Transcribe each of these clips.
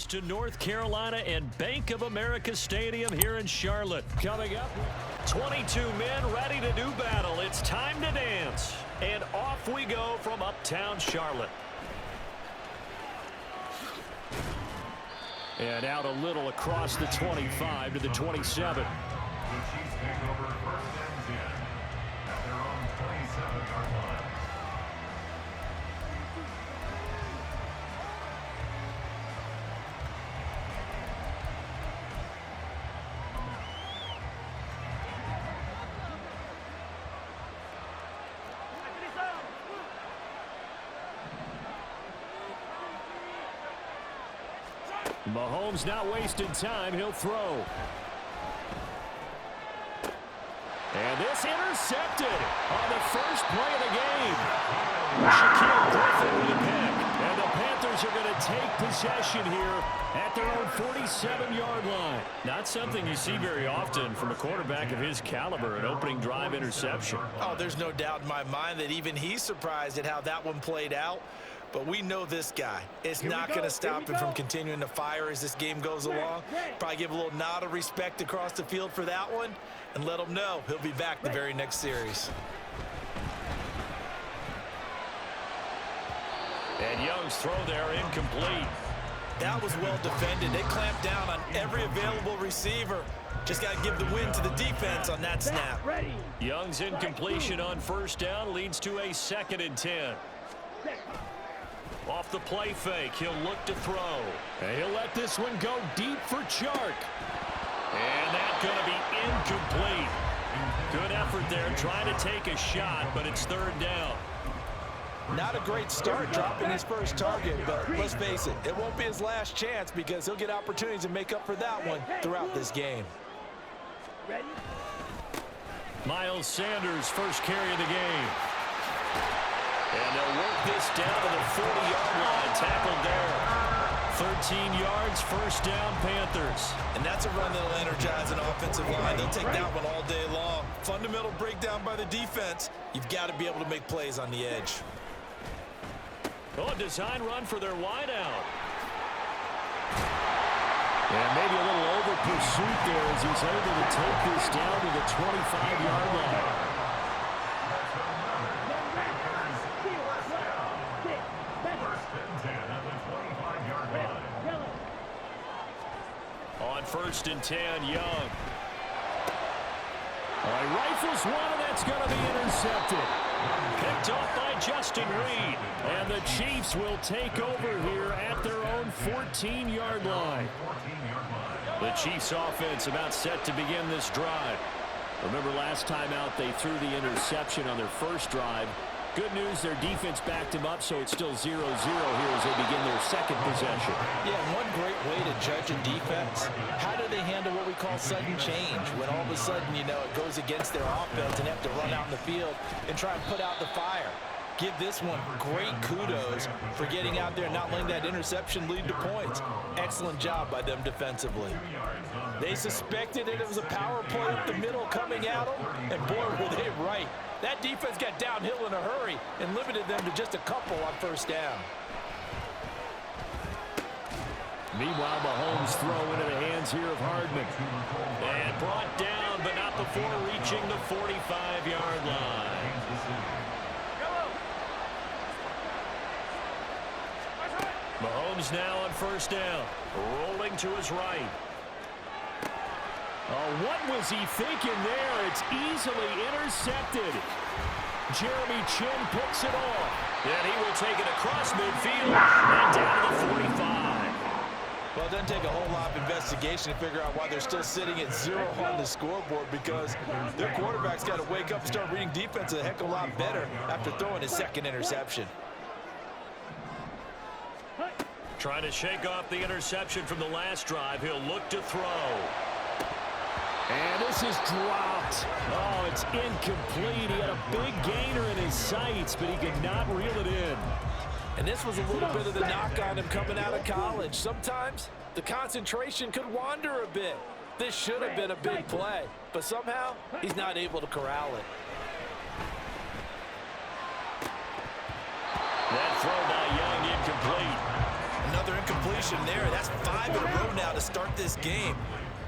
To North Carolina and Bank of America Stadium here in Charlotte. Coming up, 22 men ready to do battle. It's time to dance. And off we go from uptown Charlotte. And out a little across the 25 to the 27. Mahomes not wasting time. He'll throw. And this intercepted on the first play of the game. Shaquille Griffin with the pick. And the Panthers are going to take possession here at their own 47-yard line. Not something you see very often from a quarterback of his caliber, an opening drive interception. Oh, there's no doubt in my mind that even he's surprised at how that one played out. But we know this guy. It's not going to stop him from continuing to fire as this game goes along. Probably give a little nod of respect across the field for that one and let him know he'll be back the very next series. And Young's throw there incomplete. That was well defended. They clamped down on every available receiver. Just got to give the win to the defense on that snap. Young's incompletion on first down leads to a 2nd and 10. Off the play fake, he'll look to throw. And he'll let this one go deep for Chark. And that's going to be incomplete. Good effort there trying to take a shot, but it's 3rd down. Not a great start dropping his first target, but let's face it, it won't be his last chance because he'll get opportunities to make up for that one throughout this game. Miles Sanders, first carry of the game. And they'll work this down to the 40-yard line, tackled there. 13 yards, first down, Panthers. And that's a run that'll energize an offensive line. They'll take that one all day long. Fundamental breakdown by the defense. You've got to be able to make plays on the edge. Oh, a design run for their wideout. And maybe a little over pursuit there as he's able to take this down to the 25-yard line. On 1st and 10, Young. All right, rifles one, and that's going to be intercepted. Picked off by Justin Reed. And the Chiefs will take over here at their own 14-yard line. The Chiefs offense about set to begin this drive. Remember last time out they threw the interception on their first drive. Good news, their defense backed him up, so it's still 0-0 here as they begin their 2nd possession. Yeah, one great way to judge a defense, how do they handle what we call sudden change? When all of a sudden, you know, it goes against their offense and they have to run out in the field and try and put out the fire. Give this one great kudos for getting out there and not letting that interception lead to points. Excellent job by them defensively. They suspected that it was a power play up the middle coming at them, and boy, were they right. That defense got downhill in a hurry and limited them to just a couple on first down. Meanwhile, Mahomes throw into the hands here of Hardman. And brought down, but not before reaching the 45-yard line. Mahomes now on first down. Rolling to his right. Oh, what was he thinking there? It's easily intercepted. Jeremy Chin picks it off. And he will take it across midfield and down to the 45. Well, it doesn't take a whole lot of investigation to figure out why they're still sitting at 0 on the scoreboard, because their quarterback's got to wake up and start reading defense a heck of a lot better after throwing his 2nd interception. Trying to shake off the interception from the last drive. He'll look to throw. And this is dropped. Oh, it's incomplete. He had a big gainer in his sights, but he could not reel it in. And this was a little bit of the knock on him coming out of college. Sometimes the concentration could wander a bit. This should have been a big play, but somehow he's not able to corral it. That throw by Young incomplete. Another incompletion there. That's 5 in a row now to start this game.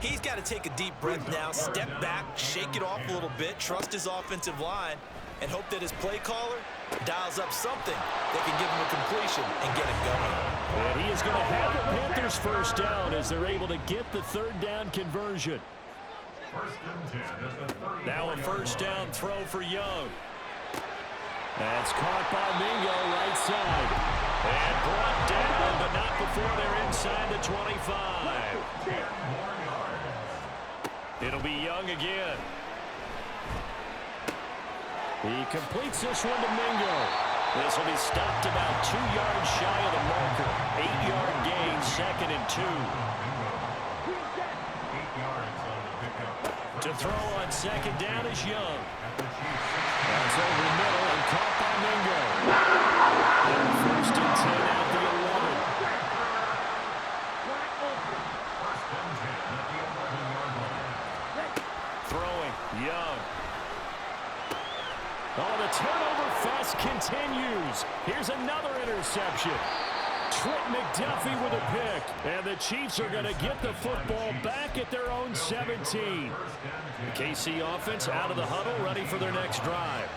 He's got to take a deep breath now, step back, shake it off a little bit, trust his offensive line, and hope that his play caller dials up something that can give him a completion and get it going. And he is going to have the Panthers first down as they're able to get the third down conversion. Now a first down throw for Young. That's caught by Mingo right side. And brought down, but not before they're inside the 25. It'll be Young again. He completes this one to Mingo. This will be stopped about 2 yards shy of the marker. 8-yard gain, 2nd and 2. To throw on 2nd down is Young. That's over the middle and caught by Mingo. And 1st and 10 out the 11. Throwing, Young. Oh, the turnover fest continues. Here's another interception. Trent McDuffie with a pick. And the Chiefs are going to get the football back at their own 17. The KC offense out of the huddle, ready for their next drive.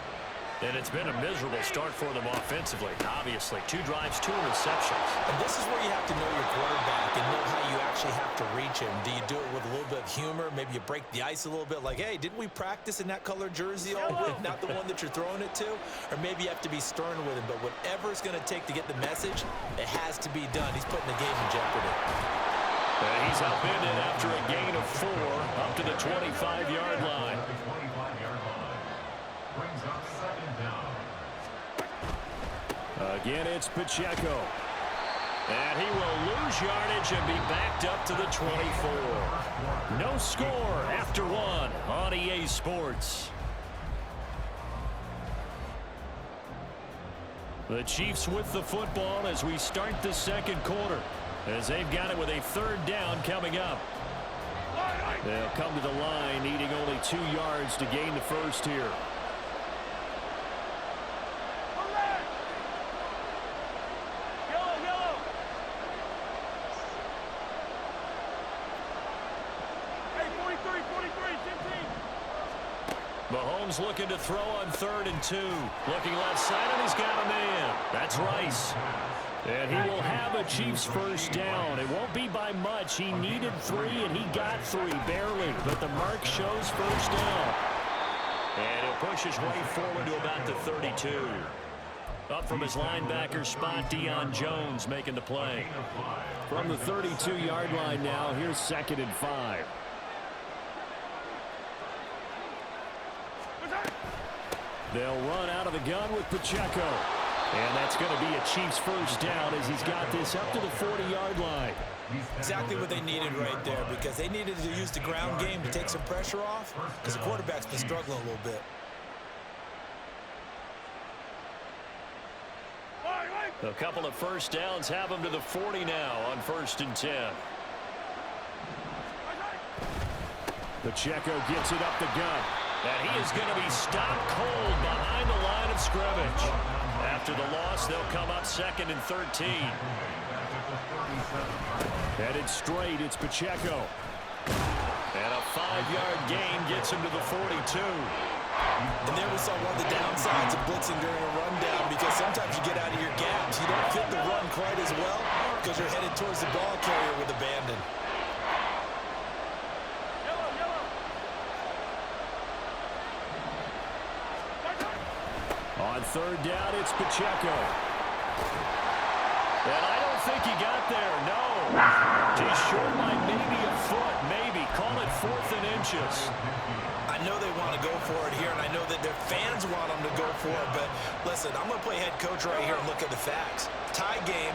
And it's been a miserable start for them offensively, obviously. 2 drives, 2 interceptions. And this is where you have to know your quarterback and know how you actually have to reach him. Do you do it with a little bit of humor? Maybe you break the ice a little bit like, hey, didn't we practice in that color jersey all week? Not the one that you're throwing it to? Or maybe you have to be stern with him. But whatever it's going to take to get the message, it has to be done. He's putting the game in jeopardy. And he's upended after a gain of 4 up to the 25-yard line. Again, it's Pacheco. And he will lose yardage and be backed up to the 24. No score after 1 on EA Sports. The Chiefs with the football as we start the 2nd quarter, as they've got it with a 3rd down coming up. They'll come to the line needing only 2 yards to gain the first here. Mahomes looking to throw on 3rd and 2. Looking left side, and he's got a man. That's Rice. And he will have a Chiefs first down. It won't be by much. He needed 3, and he got 3, barely. But the mark shows first down. And he'll push his way forward to about the 32. Up from his linebacker spot, Deion Jones making the play. From the 32-yard line now, here's 2nd and 5. They'll run out of the gun with Pacheco. And that's going to be a Chiefs first down as he's got this up to the 40-yard line. Exactly what they needed right there, because they needed to use the ground game to take some pressure off, because the quarterback's been struggling a little bit. A couple of first downs have him to the 40 now on 1st and 10. Pacheco gets it up the gut. And he is going to be stopped cold behind the line of scrimmage. After the loss, they'll come up 2nd and 13. Headed straight, it's Pacheco. And a 5-yard gain gets him to the 42. And there we saw one of the downsides of blitzing during a rundown, because sometimes you get out of your gaps. You don't fit the run quite as well because you're headed towards the ball carrier with abandon. On 3rd down, it's Pacheco. And I don't think he got there, no. He's short by maybe a foot, maybe. Call it 4th and inches. I know they want to go for it here, and I know that their fans want them to go for it, but listen, I'm going to play head coach right here and look at the facts. Tie game,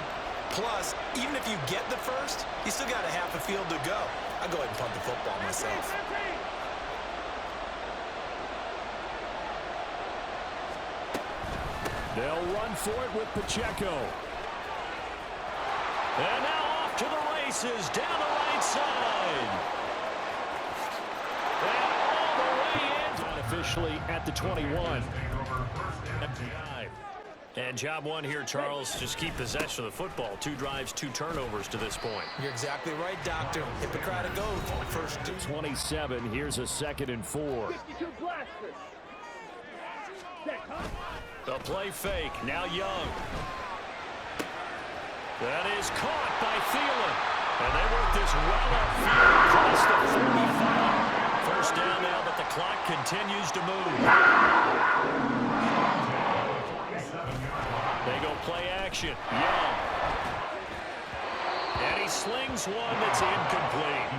Plus, even if you get the first, you still got a half a field to go. I'll go ahead and punt the football myself. They'll run for it with Pacheco. And now off to the races, down the right side. And all the way in. Unofficially at the 21. And job one here, Charles, just keep possession of the football. 2 drives, 2 turnovers to this point. You're exactly right, Doctor. Hippocratic oath. First 27, here's a 2nd and 4. The play fake, now Young. That is caught by Thielen. And they work this well upfield across the 45. First down now, but the clock continues to move. They go play action. Young. And he slings one that's incomplete.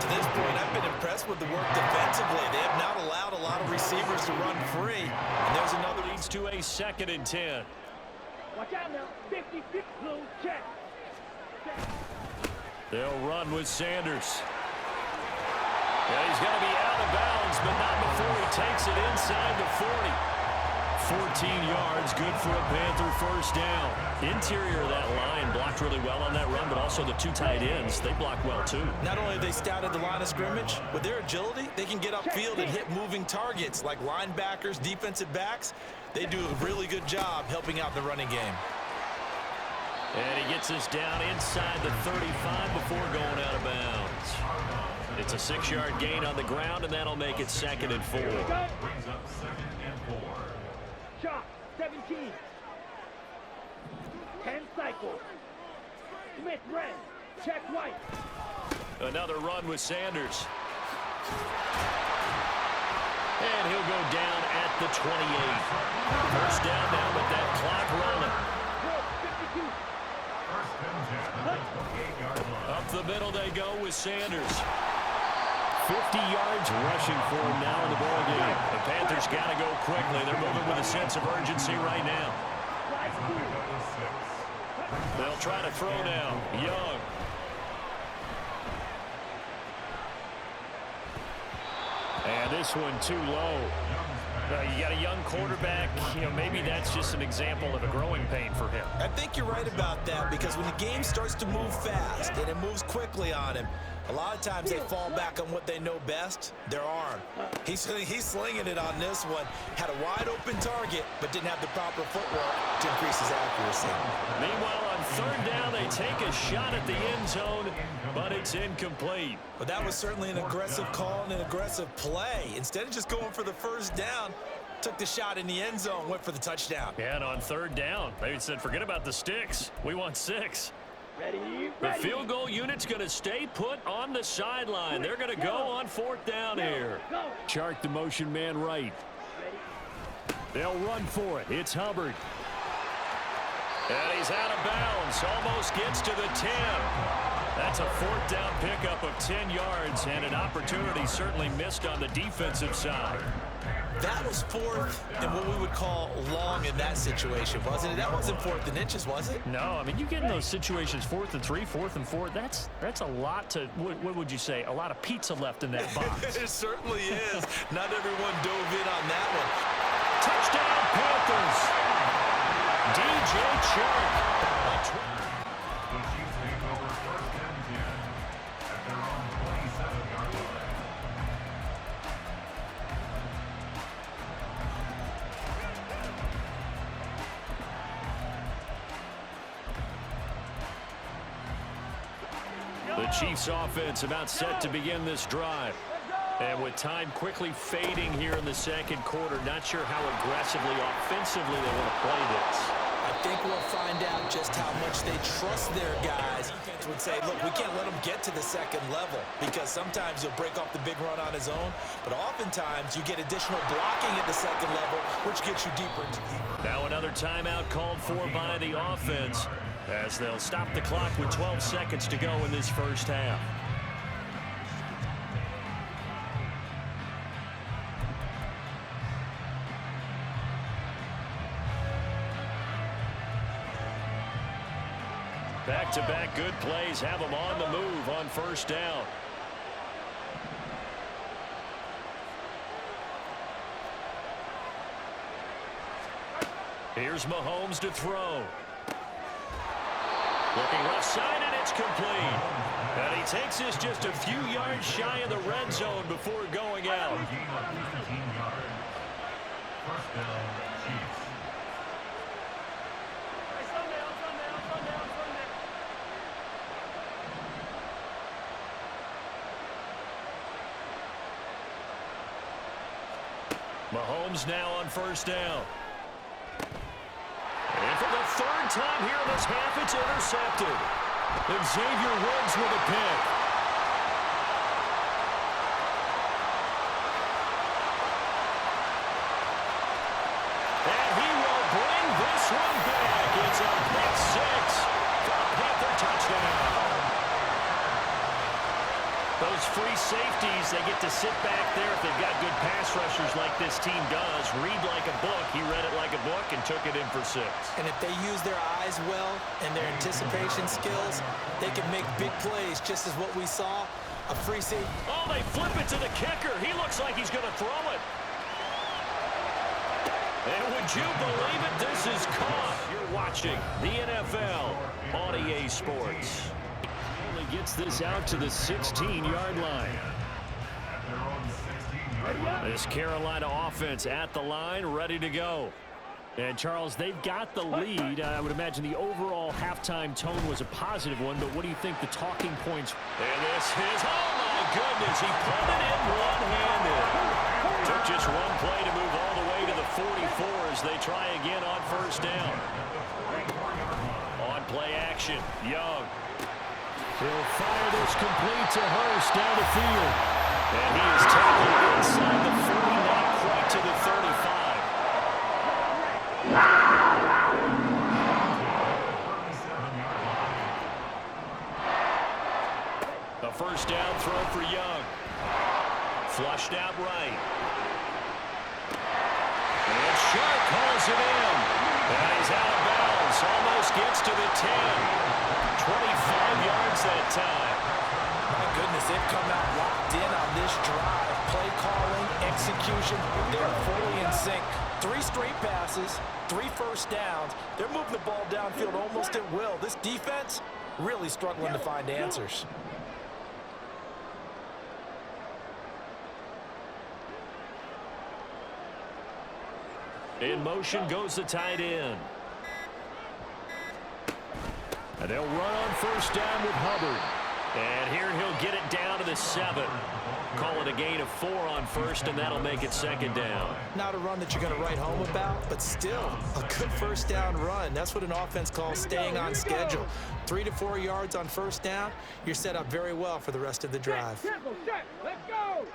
To this point, I've been impressed with the work defensively. They have not allowed a lot of receivers to run free. And there's another. Leads to a 2nd and 10. Watch out now. 56 blue check. They'll run with Sanders. Yeah, he's going to be out of bounds, but not before he takes it inside the 40. 14 yards, good for a Panther first down. Interior of that line blocked really well on that run, but also the 2 tight ends, they blocked well too. Not only have they scouted the line of scrimmage, with their agility, they can get upfield and hit moving targets like linebackers, defensive backs. They do a really good job helping out the running game. And he gets us down inside the 35 before going out of bounds. It's a 6-yard gain on the ground, and that'll make it 2nd and 4. Shot 17. 10 cycles. Smith red. Check right. Another run with Sanders. And he'll go down at the 28. First down now, but that clock rolling. Up the middle they go with Sanders. 50 yards rushing for him now in the ball game. The Panthers got to go quickly. They're moving with a sense of urgency right now. They'll try to throw now. Young. And this one too low. You got a young quarterback. Maybe that's just an example of a growing pain for him. I think you're right about that, because when the game starts to move fast and it moves quickly on him, a lot of times they fall back on what they know best, their arm. He's slinging it on this one. Had a wide open target, but didn't have the proper footwork to increase his accuracy. Meanwhile, on 3rd down, they take a shot at the end zone, but it's incomplete. But that was certainly an aggressive call and an aggressive play. Instead of just going for the first down, took the shot in the end zone, went for the touchdown. Yeah, and on 3rd down, they said, forget about the sticks. We want 6. Ready. The field goal unit's going to stay put on the sideline. They're going to go on 4th down here. Chart the motion man right. They'll run for it. It's Hubbard. And he's out of bounds. Almost gets to the 10. That's a 4th down pickup of 10 yards, and an opportunity certainly missed on the defensive side. That was 4th and what we would call long in that situation, wasn't it? That wasn't 4th and inches, was it? No, I mean, you get in those situations, 4th and 3, 4th and 4. That's a lot to, what would you say, a lot of pizza left in that box. It certainly is. Not everyone dove in on that one. Touchdown, Panthers. DJ Chark. The Chiefs offense about set to begin this drive. And with time quickly fading here in the 2nd quarter, not sure how aggressively, offensively they want to play this. I think we'll find out just how much they trust their guys. Defense would say, look, we can't let him get to the 2nd level, because sometimes he'll break off the big run on his own, but oftentimes you get additional blocking at the 2nd level, which gets you deeper into the... Now another timeout called for by the offense, as they'll stop the clock with 12 seconds to go in this first half. Back-to-back good plays have them on the move on first down. Here's Mahomes to throw. Looking left side, and it's complete. And he takes this just a few yards shy of the red zone before going out. Mahomes now on first down. And for the third time here in this half, it's intercepted. And Xavier Woods with a pick. And he will bring this one back. It's a pick six for a Panther touchdown. Those free safeties, they get to sit back there if they've got good pass rushers like this team does. Read like a book. He read it like a book and took it in for 6. And if they use their eyes well and their anticipation skills, they can make big plays, just as what we saw. A free safety. Oh, they flip it to the kicker. He looks like he's going to throw it. And would you believe it? This is caught. You're watching the NFL on EA Sports. Gets this out to the 16-yard line. This Carolina offense at the line, ready to go. And, Charles, they've got the lead. I would imagine the overall halftime tone was a positive one, but what do you think the talking points? And this is, oh, my goodness, he pulled it in one-handed. Took just one play to move all the way to the 44 as they try again on first down. On play action, Young. He'll fire this complete to Hurst down the field. And he is tackled inside the 40, not quite to the 35. A first down throw for Young. Flushed out right. And Sharp calls it in. And he's out of bounds. Almost gets to the 10. 25 yards that time. My goodness, they've come out locked in on this drive. Play calling, execution, they're fully in sync. 3 straight passes, 3 first downs. They're moving the ball downfield almost at will. This defense really struggling to find answers. In motion goes the tight end. And they'll run on first down with Hubbard. And here he'll get it down to the 7. Call it a gain of 4 on first, and that'll make it second down. Not a run that you're going to write home about, but still a good first down run. That's what an offense calls staying on schedule. 3 to 4 yards on first down, you're set up very well for the rest of the drive. Let's go.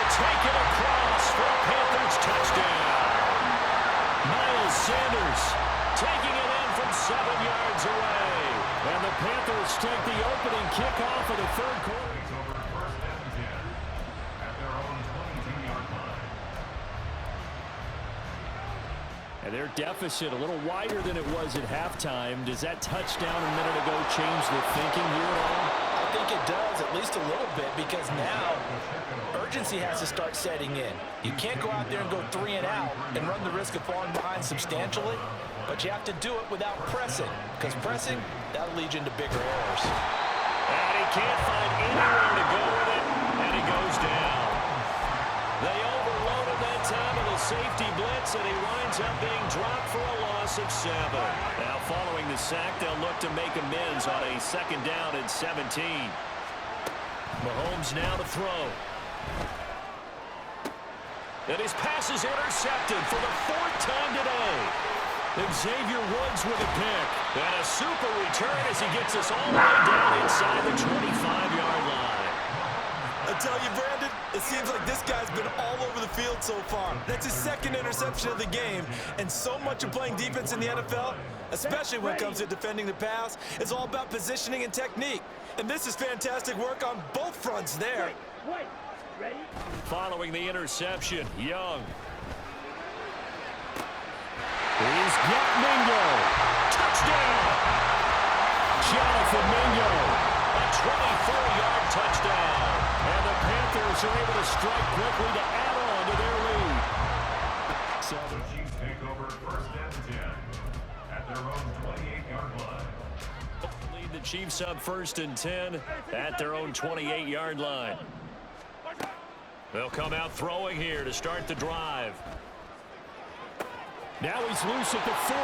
Take it across for a Panthers touchdown. Miles Sanders taking it in from 7 yards away. And the Panthers take the opening kickoff of the third quarter. And their deficit a little wider than it was at halftime. Does that touchdown a minute ago change the thinking here at all? I think it does, at least a little bit, because now urgency has to start setting in. You can't go out there and go 3 and out and run the risk of falling behind substantially, but you have to do it without pressing, because pressing, that'll lead you into bigger errors. And he can't find anywhere to go with it, and he goes down. They overloaded that time of the safety blitz, and he winds up being dropped for a loss of 7. Now, following the sack, they'll look to make amends on a second down and 17. Mahomes now to throw. And his pass is intercepted for the 4th time today. And Xavier Woods with a pick. And a super return as he gets us all the way down inside the 25-yard line. I tell you, Brandon, it seems like this guy's been all over the field so far. That's his 2nd interception of the game. And so much of playing defense in the NFL, especially when it comes to defending the pass, is all about positioning and technique. And this is fantastic work on both fronts there. Wait. Ready? Following the interception, Young. He's got Mingo. Touchdown! Jonathan Mingo. A 24-yard touchdown. And the Panthers are able to strike quickly to add on to their lead. So the Chiefs take over first and 10 at their own 28-yard line. Lead the Chiefs up first and 10 at their own 28-yard line. They'll come out throwing here to start the drive. Now he's loose at the 40.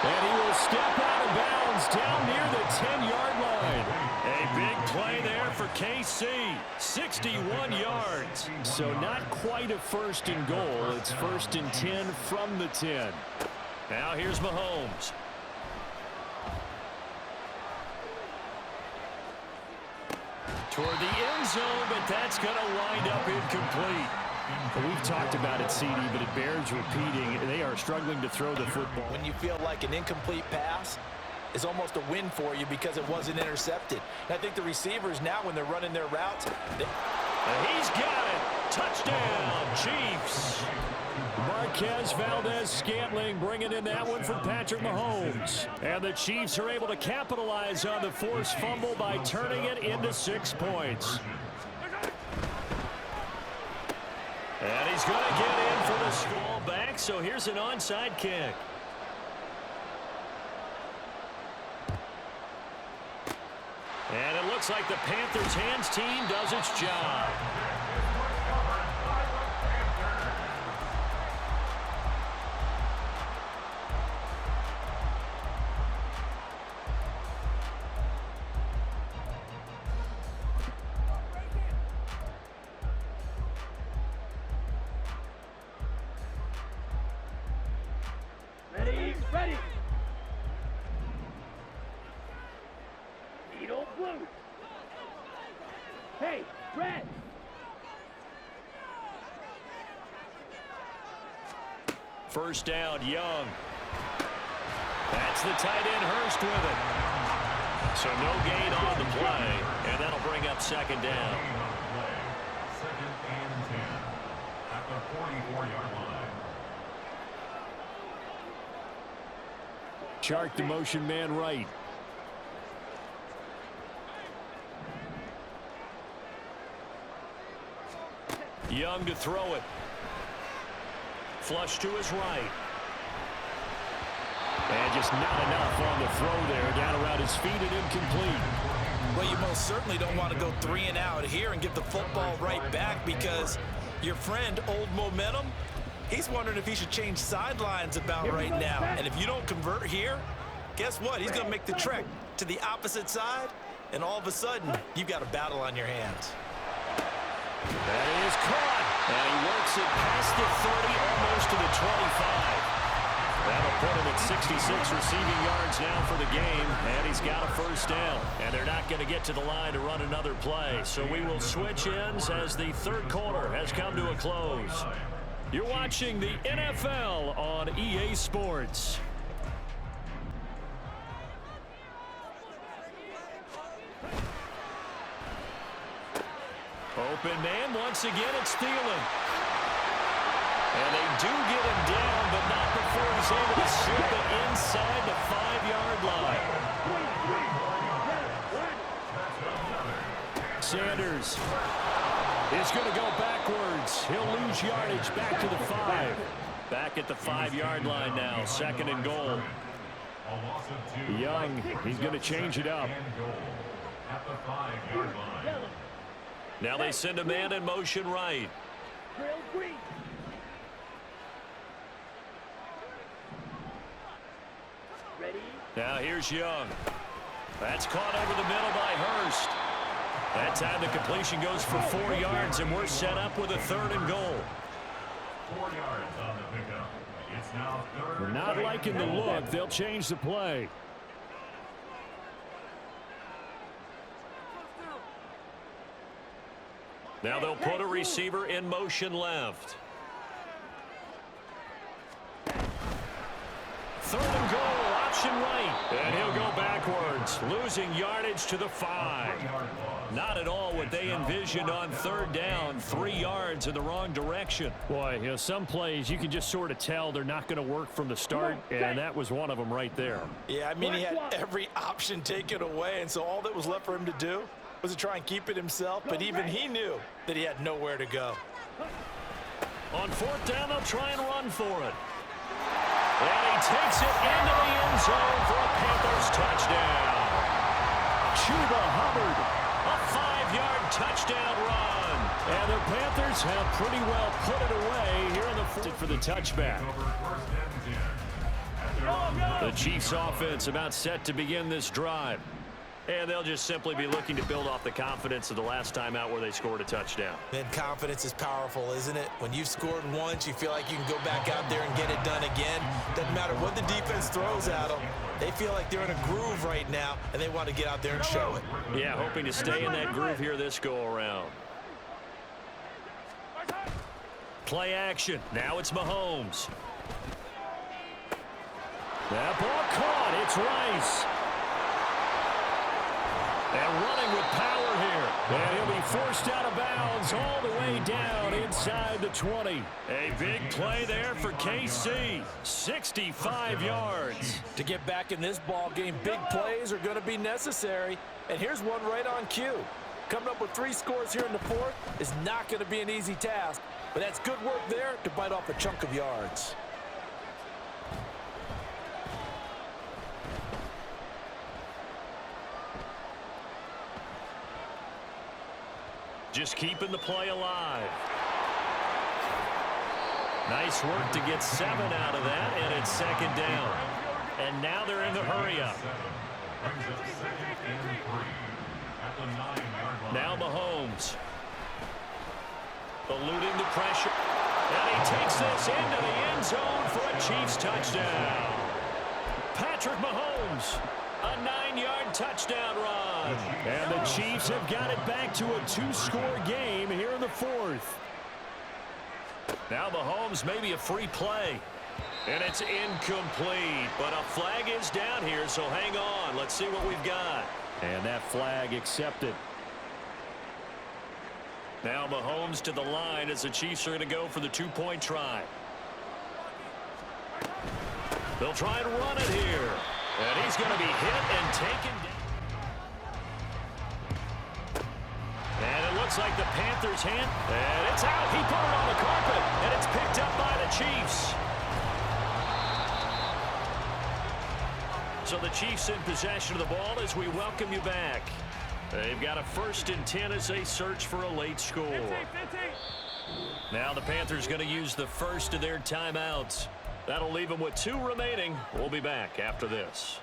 And he will step out of bounds down near the 10-yard line. A big play there for KC. 61 yards. So not quite a first and goal. It's first and 10 from the 10. Now here's Mahomes. Toward the end zone, but that's going to wind up incomplete. We've talked about it, CD, but it bears repeating. They are struggling to throw the football. When you feel like an incomplete pass is almost a win for you because it wasn't intercepted. And I think the receivers now, when they're running their routes, he's got it. Touchdown, Chiefs. Marquez Valdez-Scantling bringing in that one from Patrick Mahomes. And the Chiefs are able to capitalize on the forced fumble by turning it into 6 points. And he's going to get in for the small back, so here's an onside kick. And it looks like the Panthers hands team does its job. Ready. Needle blue. Hey, red. First down, Young. That's the tight end, Hurst, with it. So no gain on the play, and that'll bring up second down. Second and 10 at the 44-yard line. Chark the motion man right. Young to throw it. Flush to his right. And just not enough on the throw there. Down around his feet and incomplete. well, you most certainly don't want to go 3 and out here and give the football right back, because your friend, Old Momentum, he's wondering if he should change sidelines about right now. And if you don't convert here, guess what? He's going to make the trek to the opposite side, and all of a sudden, you've got a battle on your hands. That is caught. And he works it past the 30, almost to the 25. That'll put him at 66 receiving yards now for the game, and he's got a first down. And they're not going to get to the line to run another play. So we will switch ends as the third quarter has come to a close. You're watching the NFL on EA Sports. Open man, once again, it's Thielen. And they do get him down, but not before he's able to slip it inside the 5-yard line. Sanders is going to go backwards. He'll lose yardage back to the 5. Back at the 5-yard line now, second and goal. Young, he's going to change it up. At the 5-yard line. Now they send a man in motion right. Ready? Now here's Young. That's caught over the middle by Hurst. That time the completion goes for 4 yards, and we're set up with a third and goal. 4 yards on the pickup. It's now third. We're not liking the look. They'll change the play. Now they'll put a receiver in motion left. Third and goal, option option right. And he'll go backwards, losing yardage to the 5. Not at all what they envisioned on third down. 3 yards in the wrong direction. Boy, you know, some plays you can just sort of tell they're not going to work from the start, and that was one of them right there. Yeah, I mean, he had every option taken away, and so all that was left for him to do was to try and keep it himself, but even he knew that he had nowhere to go. On fourth down, they'll try and run for it. And he takes it into the end zone for a Panthers touchdown. Chuba Hubbard, a 5-yard touchdown run. And the Panthers have pretty well put it away here in the fourth for the touchback. The Chiefs offense about set to begin this drive. And they'll just simply be looking to build off the confidence of the last time out where they scored a touchdown. And confidence is powerful, isn't it? When you've scored once, you feel like you can go back out there and get it done again. Doesn't matter what the defense throws at them. They feel like they're in a groove right now, and they want to get out there and show it. Yeah, hoping to stay in that groove here this go-around. Play action. Now it's Mahomes. That ball caught. It's Rice. And running with power here. And he'll be forced out of bounds all the way down inside the 20. A big play there for KC. 65 yards. To get back in this ball game, big plays are going to be necessary. And here's one right on cue. Coming up with 3 scores here in the fourth is not going to be an easy task. But that's good work there to bite off a chunk of yards. Just keeping the play alive. Nice work to get 7 out of that, and it's second down. And now they're in the hurry-up. Now Mahomes. Eluding the pressure. And he takes this into the end zone for a Chiefs touchdown. Patrick Mahomes. A 9-yard touchdown run. And the Chiefs have got it back to a 2-score game here in the fourth. Now Mahomes maybe a free play. And it's incomplete. But a flag is down here, so hang on. Let's see what we've got. And that flag accepted. Now Mahomes to the line as the Chiefs are going to go for the 2-point try. They'll try and run it here. And he's going to be hit and taken down. And it looks like the Panthers' hand. And it's out. He put it on the carpet. And it's picked up by the Chiefs. So the Chiefs in possession of the ball as we welcome you back. They've got a 1st and 10 as they search for a late score. Now the Panthers going to use the first of their timeouts. That'll leave them with 2 remaining. We'll be back after this.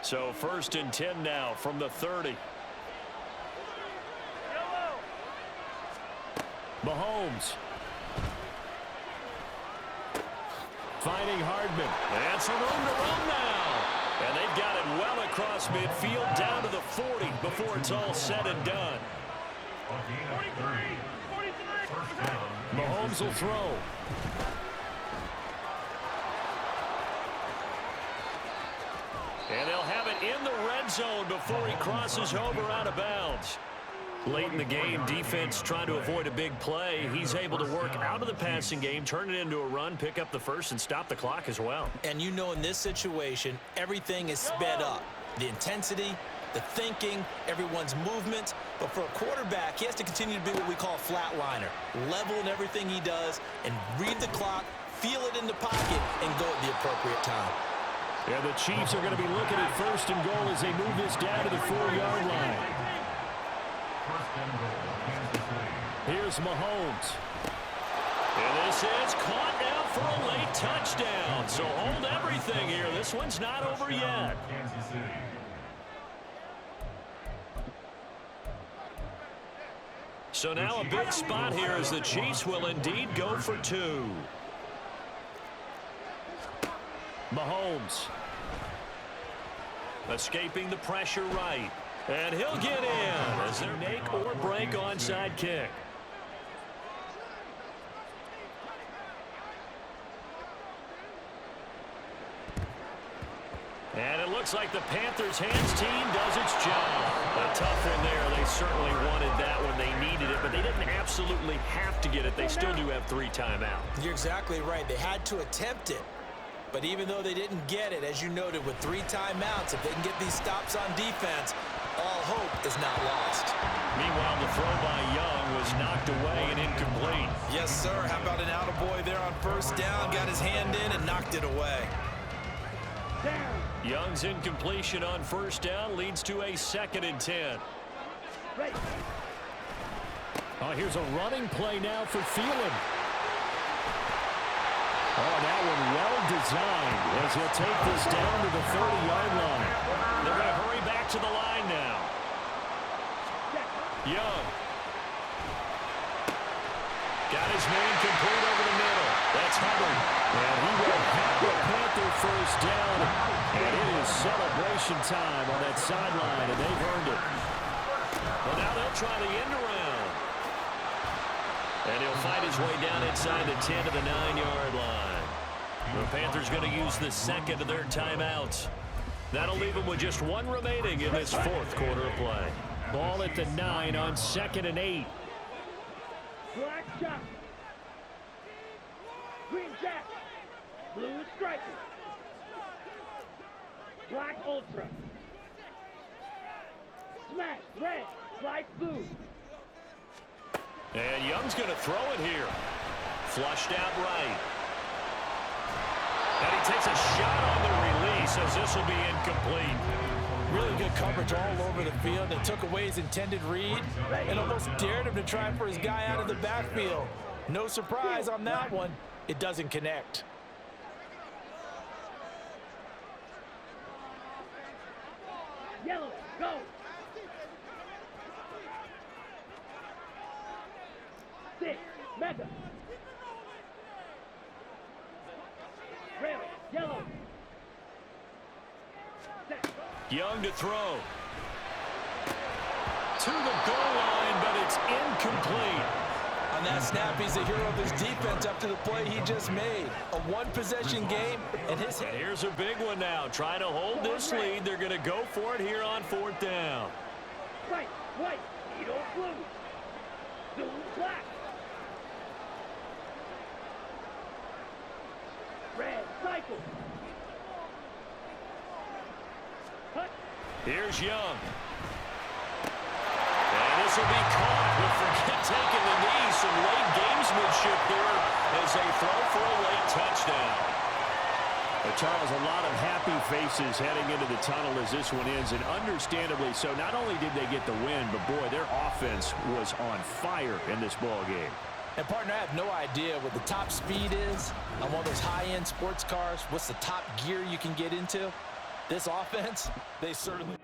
So 1st and 10 now from the 30. Mahomes. Finding Hardman. And some room to run now. And they've got it well across midfield down to the 40 before it's all said and done. Mahomes will throw. And they'll have it in the red zone before he crosses over out of bounds. Late in the game, defense trying to avoid a big play. He's able to work out of the passing game, turn it into a run, pick up the first, and stop the clock as well. And you know in this situation, everything is sped up. The intensity, the thinking, everyone's movement. But for a quarterback, he has to continue to be what we call a flatliner. Level in everything he does and read the clock, feel it in the pocket, and go at the appropriate time. And the Chiefs are going to be looking at 1st and goal as they move this down to the 4-yard line. Here's Mahomes. And this is caught now for a late touchdown. So hold everything here. This one's not over yet. So now a big spot here as the Chiefs will indeed go for 2. Mahomes. Escaping the pressure right. And he'll get in as their make or break onside kick. looks like the Panthers hands team does its job. A tough one there. They certainly wanted that when they needed it, but they didn't absolutely have to get it. They still do have 3 timeouts. You're exactly right. They had to attempt it. But even though they didn't get it, as you noted, with 3 timeouts, if they can get these stops on defense, all hope is not lost. Meanwhile, the throw by Young was knocked away and incomplete. Yes, sir. How about an attaboy there on first down? Got his hand in and knocked it away. Young's incompletion on first down leads to a 2nd and 10. Here's a running play now for Thielen. Oh, that one well designed as he'll take this down to the 30-yard line. They're going to hurry back to the line now. Young. Got his man complete over the middle. That's Hubbard. And he will have the Panther first down. And it is celebration time on that sideline, and they've earned it. Well, now they'll try the end around. And he'll fight his way down inside the 10 to the 9-yard line. The Panthers going to use the 2nd of their timeouts. That'll leave them with just 1 remaining in this 4th quarter of play. Ball at the 9 on 2nd and 8. Black shot. Green jack. Blue striker. Black ultra. Smash red. Light blue. And Young's going to throw it here. Flushed out right. And he takes a shot on the release as this will be incomplete. Really good coverage all over the field. They took away his intended read and almost dared him to try for his guy out of the backfield. No surprise on that one. It doesn't connect. Yellow, go. Six, mega. Red, yellow. Young to throw. To the goal line, but it's incomplete. On that snap, he's the hero of his defense after the play he just made. A 1-possession game, and his... And here's a big one now. Trying to hold this lead. They're going to go for it here on 4th down. White, yellow, blue. Blue, black. Red, cycle. Cut. Here's Young. And this will be caught with forget taking the knee. Some late gamesmanship here as they throw for a late touchdown. But Charles, a lot of happy faces heading into the tunnel as this one ends, and understandably so. Not only did they get the win, but boy, their offense was on fire in this ball game. And partner, I have no idea what the top speed is on one of those high-end sports cars. What's the top gear you can get into? This offense, they certainly...